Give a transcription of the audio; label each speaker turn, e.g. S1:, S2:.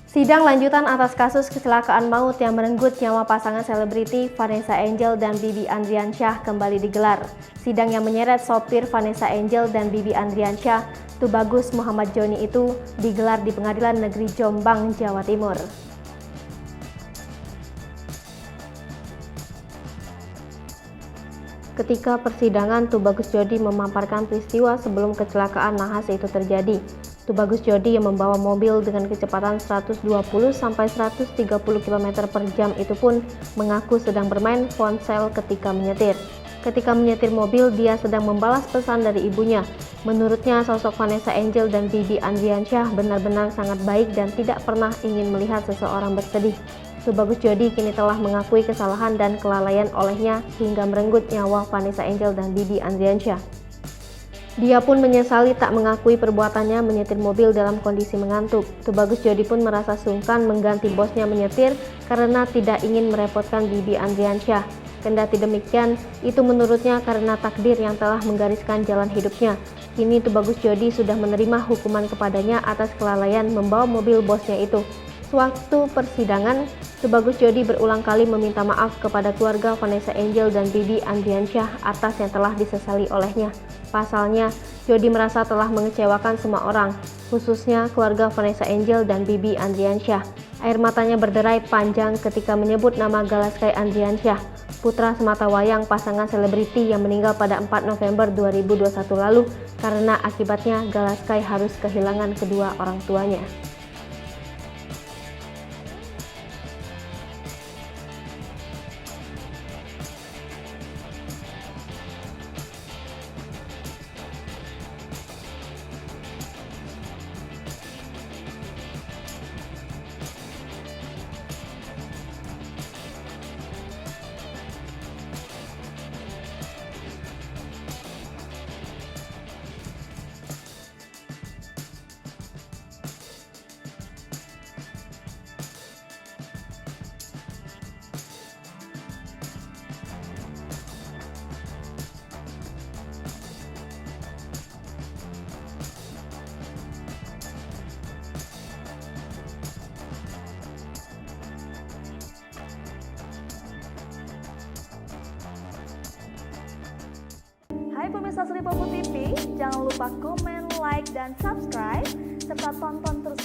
S1: Sidang lanjutan atas kasus kecelakaan maut yang merenggut nyawa pasangan selebriti Vanessa Angel dan Bibi Andriansyah kembali digelar. Sidang yang menyeret sopir Vanessa Angel dan Bibi Andriansyah, Tubagus Muhammad Joni itu digelar di Pengadilan Negeri Jombang, Jawa Timur. Ketika persidangan, Tubagus Jodi memaparkan peristiwa sebelum kecelakaan nahas itu terjadi. Tubagus Jodi yang membawa mobil dengan kecepatan 120-130 km per jam itu pun mengaku sedang bermain ponsel ketika menyetir. Ketika menyetir mobil, dia sedang membalas pesan dari ibunya. Menurutnya, sosok Vanessa Angel dan Bibi Andriansyah benar-benar sangat baik dan tidak pernah ingin melihat seseorang bersedih. Tubagus Jodi kini telah mengakui kesalahan dan kelalaian olehnya hingga merenggut nyawa Vanessa Angel dan Bibi Andriansyah. Dia pun menyesali tak mengakui perbuatannya menyetir mobil dalam kondisi mengantuk. Tubagus Jodi pun merasa sungkan mengganti bosnya menyetir karena tidak ingin merepotkan Bibi Andriansyah. Kendati demikian, itu menurutnya karena takdir yang telah menggariskan jalan hidupnya. Kini Tubagus Jodi sudah menerima hukuman kepadanya atas kelalaian membawa mobil bosnya itu. Sewaktu persidangan, Tubagus Jodi berulang kali meminta maaf kepada keluarga Vanessa Angel dan Bibi Andriansyah atas yang telah disesali olehnya. Pasalnya, Jodi merasa telah mengecewakan semua orang, khususnya keluarga Vanessa Angel dan Bibi Andriansyah. Air matanya berderai panjang ketika menyebut nama Galaskai Andriansyah, putra sematawayang pasangan selebriti yang meninggal pada 4 November 2021 lalu karena akibatnya Galaskai harus kehilangan kedua orang tuanya.
S2: Hai pemirsa Sri Popo TV, jangan lupa komen, like, dan subscribe, serta tonton terus